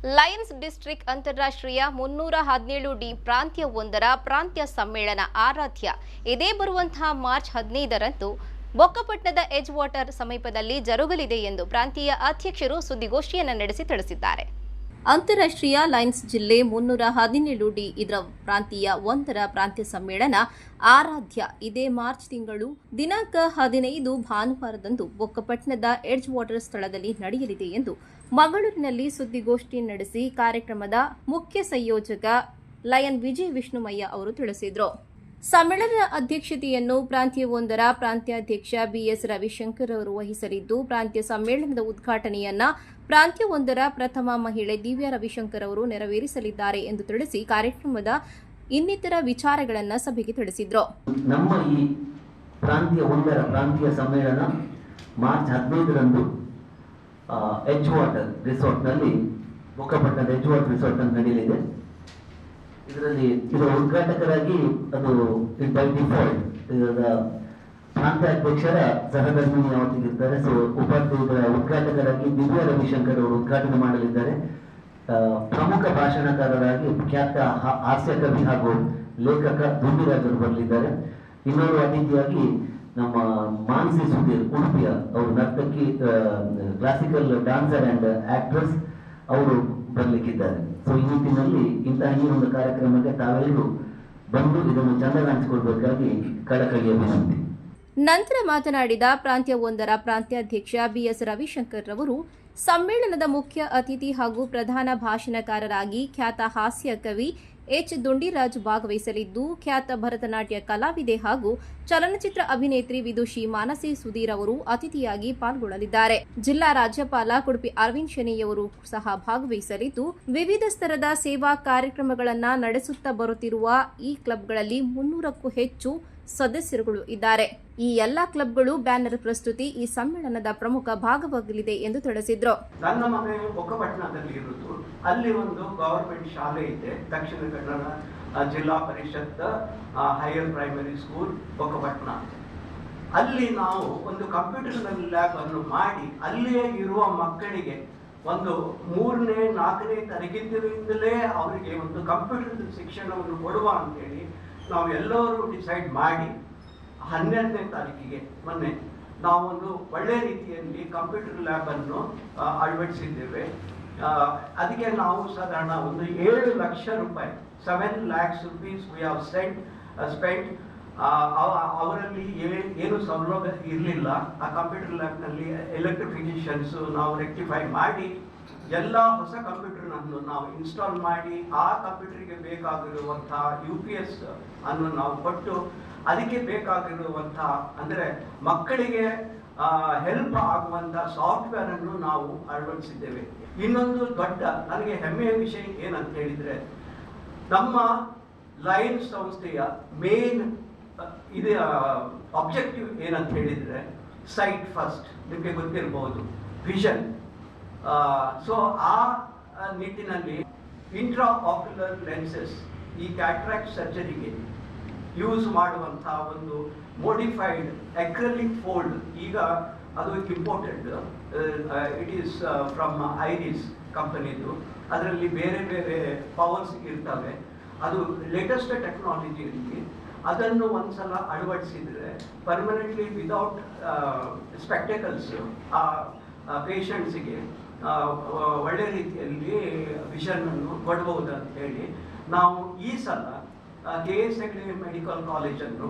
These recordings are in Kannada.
ಲಯನ್ಸ್ ಡಿಸ್ಟ್ರಿಕ್ಟ್ ಅಂತಾರಾಷ್ಟ್ರೀಯ 317ಡಿ ಪ್ರಾಂತ್ಯ 1ರ ಪ್ರಾಂತ್ಯ ಸಮ್ಮೇಳನ ಆರಾಧ್ಯ ಇದೇ ಬರುವಂತಹ ಮಾರ್ಚ್ 15ರಂದು ಬೊಕ್ಕಪಟ್ಟಣದ ಎಡ್ಜ್ ವಾಟರ್ ಸಮೀಪದಲ್ಲಿ ಜರುಗಲಿದೆ ಎಂದು ಪ್ರಾಂತೀಯ ಅಧ್ಯಕ್ಷರು ಸುದ್ದಿಗೋಷ್ಠಿಯನ್ನು ನಡೆಸಿ ತಿಳಿಸಿದ್ದಾರೆ. ಅಂತಾರಾಷ್ಟ್ರೀಯ ಲಯನ್ಸ್ ಜಿಲ್ಲೆ 317ಡಿ ಇದರ ಪ್ರಾಂತೀಯ 1ರ ಪ್ರಾಂತ್ಯ ಸಮ್ಮೇಳನ ಆರಾಧ್ಯ ಇದೇ ಮಾರ್ಚ್ ತಿಂಗಳು ದಿನಾಂಕ 15 ಭಾನುವಾರದಂದು ಬೊಕ್ಕಪಟ್ಟಣದ ಎಡ್ಜ್ ವಾಟರ್ ಸ್ಥಳದಲ್ಲಿ ನಡೆಯಲಿದೆ ಎಂದು ಮಂಗಳೂರಿನಲ್ಲಿ ಸುದ್ದಿಗೋಷ್ಠಿ ನಡೆಸಿ ಕಾರ್ಯಕ್ರಮದ ಮುಖ್ಯ ಸಂಯೋಜಕ ಲಯನ್ ವಿಜಯ್ ವಿಷ್ಣುಮಯ್ಯ ಅವರು ತಿಳಿಸಿದರು. ಸಮ್ಮೇಳನದ ಅಧ್ಯಕ್ಷತೆಯನ್ನು ಪ್ರಾಂತ್ಯ 1ರ ಪ್ರಾಂತ್ಯಾಧ್ಯಕ್ಷ ಬಿಎಸ್ ರವಿಶಂಕರ್ ಅವರು ವಹಿಸಲಿದ್ದು, ಪ್ರಾಂತ್ಯ ಸಮ್ಮೇಳನದ ಉದ್ಘಾಟನೆಯನ್ನ ಪ್ರಾಂತ್ಯ 1ರ ಪ್ರಥಮ ಮಹಿಳೆ ದಿವ್ಯಾ ರವಿಶಂಕರ್ ಅವರು ನೆರವೇರಿಸಲಿದ್ದಾರೆ ಎಂದು ತಿಳಿಸಿ ಕಾರ್ಯಕ್ರಮದ ಇನ್ನಿತರ ವಿಚಾರಗಳನ್ನು ಸಭೆಗೆ ತಿಳಿಸಿದರು. ನಮ್ಮ ಈ ಪ್ರಾಂತ್ಯ 1ರ ಪ್ರಾಂತ್ಯ ಸಮ್ಮೇಳನ ಮಾರ್ಚ್ 15ರಂದು ಎಡ್ಜ್ ವಾಟರ್ ರಿಸಾರ್ಟ್ನಲ್ಲಿ ಬೊಕ್ಕಪಟ್ಟಣದ ಎಡ್ಜ್ ವಾಟರ್ ರಿಸಾರ್ಟ್ನಲ್ಲಿ ನಡೆಯಲಿದೆ. ಇದರ ಉದ್ಘಾಟಕರಾಗಿ ಅದು ಬೈ ಡಿಫಾಲ್ಟ್ ಪ್ರಾಂತ್ಯಾಧ್ಯಕ್ಷರ ಸಹಧರ್ಮಿಣಿ ಅವತ್ತಿಗಿರ್ತಾರೆ. ಸೊ ಉಪಾಧ್ಯಕ್ಷರ ಉದ್ಘಾಟಕರಾಗಿ ದಿವ್ಯಾ ರವಿಶಂಕರ್ ಅವರು ಉದ್ಘಾಟನೆ ಮಾಡಲಿದ್ದಾರೆ. ಪ್ರಮುಖ ಭಾಷಣಕಾರರಾಗಿ ಖ್ಯಾತ ಹಾಸ್ಯ ಕವಿ ಹಾಗೂ ಲೇಖಕ ದುಂಡಿರಾಜ್ ಅವರು ಬರಲಿದ್ದಾರೆ. ಇನ್ನೊಂದು ಅತಿಥಿಯಾಗಿ ನಮ್ಮ ಮಾನಸಿ ಸುಧೀರ್ ಉಡುಪಿಯ ಅವರು ನರ್ತಕಿ, ಕ್ಲಾಸಿಕಲ್ ಡಾನ್ಸರ್ ಅಂಡ್ ಆಕ್ಟ್ರೆಸ್ ಅವರು ಬರಲಿಕ್ಕಿದ್ದಾರೆ. ಸೊ ಈ ನಿಟ್ಟಿನಲ್ಲಿ ಇಂತಹ ಈ ಒಂದು ಕಾರ್ಯಕ್ರಮಕ್ಕೆ ತಾವೆಲ್ಲರೂ ಬಂದು ಇದನ್ನು ಚಂದಗಾಣಿಸಿಕೊಳ್ಬೇಕಾಗಿ ಕಳಕಳಿಯ ವಿನಂತಿ. ನಂತರ ಮಾತನಾಡಿದ ಪ್ರಾಂತ್ಯ 1ರ ಪ್ರಾಂತ್ಯಾಧ್ಯಕ್ಷ ಬಿಎಸ್ ರವಿಶಂಕರ್ ರವರು ಸಮ್ಮೇಳನದ ಮುಖ್ಯ ಅತಿಥಿ ಹಾಗೂ ಪ್ರಧಾನ ಭಾಷಣಕಾರರಾಗಿ ಖ್ಯಾತ ಹಾಸ್ಯ ಕವಿ ಎಚ್ ದುಂಡಿರಾಜ್ ಭಾಗವಹಿಸಲಿದ್ದು, ಖ್ಯಾತ ಭರತನಾಟ್ಯ ಕಲಾವಿದೆ ಹಾಗೂ ಚಲನಚಿತ್ರ ಅಭಿನೇತ್ರಿ ವಿದುಷಿ ಮಾನಸಿ ಸುಧೀರ್ ಅವರು ಅತಿಥಿಯಾಗಿ ಪಾಲ್ಗೊಳ್ಳಲಿದ್ದಾರೆ. ಜಿಲ್ಲಾ ರಾಜ್ಯಪಾಲ ಕುಡುಪಿ ಅರವಿಂದ್ ಶೆನೆಯವರು ಸಹ ಭಾಗವಹಿಸಲಿದ್ದು, ವಿವಿಧ ಸ್ತರದ ಸೇವಾ ಕಾರ್ಯಕ್ರಮಗಳನ್ನು ನಡೆಸುತ್ತಾ ಬರುತ್ತಿರುವ ಈ ಕ್ಲಬ್ಗಳಲ್ಲಿ 300ಕ್ಕೂ ಹೆಚ್ಚು ಸದಸ್ಯರುಗಳು ಇದ್ದಾರೆ. ಈ ಎಲ್ಲಾ ಕ್ಲಬ್ಗಳು ಬ್ಯಾನರ್ ಪ್ರಸ್ತುತಿ ಈ ಸಮ್ಮೇಳನದ ಪ್ರಮುಖ ಭಾಗವಾಗಲಿದೆ ಎಂದು ತಿಳಿಸಿದರು. ನನ್ನ ಮನೆ ಬೊಕ್ಕಪಟ್ಟಣದಲ್ಲಿ ಇರುವುದು, ಅಲ್ಲಿ ಒಂದು ಗವರ್ಮೆಂಟ್ ಶಾಲೆ ಇದೆ, ದಕ್ಷಿಣ ಕನ್ನಡ ಜಿಲ್ಲಾ ಪರಿಷತ್ ಹೈಯರ್ ಪ್ರೈಮರಿ ಸ್ಕೂಲ್ ಬೊಕ್ಕಪಟ್ಟಣ. ಅಲ್ಲಿ ನಾವು ಒಂದು ಕಂಪ್ಯೂಟರ್ ಲ್ಯಾಬ್ ಅನ್ನು ಮಾಡಿ ಅಲ್ಲಿಯೇ ಇರುವ ಮಕ್ಕಳಿಗೆ ಒಂದು 3ನೇ 4ನೇ ತರಗತಿಯಿಂದಲೇ ಅವರಿಗೆ ಒಂದು ಕಂಪ್ಯೂಟರ್ ಶಿಕ್ಷಣವನ್ನು ಕೊಡುವ ಅಂತೇಳಿ ನಾವು ಎಲ್ಲರೂ ಡಿಸೈಡ್ ಮಾಡಿ 12ನೇ ತಾರೀಕಿಗೆ ಮೊನ್ನೆ ನಾವೊಂದು ಒಳ್ಳೆ ರೀತಿಯಲ್ಲಿ ಕಂಪ್ಯೂಟರ್ ಲ್ಯಾಬ್ ಅನ್ನು ಅಳವಡಿಸಿದ್ದೇವೆ. ಅದಕ್ಕೆ ನಾವು ಸಾಧಾರಣ ಒಂದು 7 ಲಕ್ಷ ರೂಪಾಯಿ 7 lakhs rupees we have spent. ಅವರಲ್ಲಿ ಏನು ಸೌಲಭ್ಯ ಇರಲಿಲ್ಲ. ಆ ಕಂಪ್ಯೂಟರ್ ಲ್ಯಾಬ್ನಲ್ಲಿ ಎಲೆಕ್ಟ್ರಿಫಿಕೇಶನ್ಸ್ ನಾವು ರೆಕ್ಟಿಫೈ ಮಾಡಿ ಎಲ್ಲ ಹೊಸ ಕಂಪ್ಯೂಟರ್ನನ್ನು ನಾವು ಇನ್ಸ್ಟಾಲ್ ಮಾಡಿ ಆ ಕಂಪ್ಯೂಟರ್ಗೆ ಬೇಕಾಗಿರುವಂತಹ UPS ಅನ್ನು ನಾವು ಕೊಟ್ಟು ಅದಕ್ಕೆ ಬೇಕಾಗಿರುವಂತಹ ಅಂದರೆ ಮಕ್ಕಳಿಗೆ ಹೆಲ್ಪ್ ಆಗುವಂತಹ ಸಾಫ್ಟ್ವೇರ್ ಅನ್ನು ನಾವು ಅಳವಡಿಸಿದ್ದೇವೆ. ಇನ್ನೊಂದು ದೊಡ್ಡ ನನಗೆ ಹೆಮ್ಮೆಯ ವಿಷಯ ಏನಂತ ಹೇಳಿದ್ರೆ, ನಮ್ಮ ಲಯನ್ಸ್ ಸಂಸ್ಥೆಯ ಮೇನ್ ಇದೆ ಆಬ್ಜೆಕ್ಟಿವ್ ಏನಂತ ಹೇಳಿದ್ರೆ ಸೈಟ್ ಫಸ್ಟ್, ನಿಮಗೆ ಗೊತ್ತಿರಬಹುದು, ವಿಷನ್. ಸೊ ಆ ನಿಟ್ಟಿನಲ್ಲಿ ಇಂಟ್ರಾ ಆಕ್ಯುಲರ್ ಲೆನ್ಸಸ್ ಈ ಕ್ಯಾಟ್ರಾಕ್ಟ್ ಸರ್ಜರಿಗೆ ಯೂಸ್ ಮಾಡುವಂತಹ ಒಂದು ಮೋಡಿಫೈಡ್ ಅಕ್ರಿಲಿಕ್ ಫೋಲ್ಡ್, ಈಗ ಅದು imported, it is from iris ಕಂಪನಿದು. ಅದರಲ್ಲಿ ಬೇರೆ ಬೇರೆ ಪವರ್ಸ್ ಇರ್ತವೆ. ಅದು ಲೇಟೆಸ್ಟ್ ಟೆಕ್ನಾಲಜಿಯಲ್ಲಿ ಅದನ್ನು ಒಂದ್ಸಲ ಅಳವಡಿಸಿದರೆ ಪರ್ಮನೆಂಟ್ಲಿ ವಿದೌಟ್ ಸ್ಪೆಕ್ಟಕಲ್ಸ್ ಆ ಪೇಷಂಟ್ಸಿಗೆ ಒಳ್ಳೆ ರೀತಿಯಲ್ಲಿ ವಿಷನ್ ಅನ್ನು ಕೊಡಬಹುದು ಅಂತ ಹೇಳಿ ನಾವು ಈ ಸಲ KS ಹೆಗ್ಡೆ ಮೆಡಿಕಲ್ ಕಾಲೇಜನ್ನು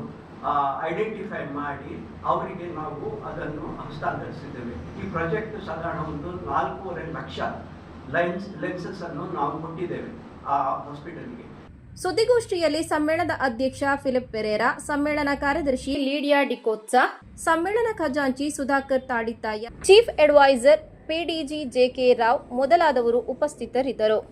ಐಡೆಂಟಿಫೈ ಮಾಡಿ ಅವರಿಗೆ ನಾವು ಅದನ್ನು ಹಸ್ತಾಂತರಿಸಿದ್ದೇವೆ. ಈ ಪ್ರಾಜೆಕ್ಟ್ ಸಾಧಾರಣ ಒಂದು 4.5 ಲಕ್ಷ ಲೆನ್ಸಸ್ ಅನ್ನು ನಾವು ಕೊಟ್ಟಿದ್ದೇವೆ ಆ ಹಾಸ್ಪಿಟಲ್ಗೆ. ಸುದ್ದಿಗೋಷ್ಠಿಯಲ್ಲಿ ಸಮ್ಮೇಳನದ ಅಧ್ಯಕ್ಷ ಫಿಲಿಪ್ ಪೆರೇರಾ, ಸಮ್ಮೇಳನ ಕಾರ್ಯದರ್ಶಿ ಲೀಡಿಯಾ ಡಿಕೋತ್ಸಾ, ಸಮ್ಮೇಳನ ಖಜಾಂಚಿ Sudhakar Taditaya, chief adviser PDG JK Rao ಮೊದಲಾದವರು ಉಪಸ್ಥಿತರಿದ್ದರು.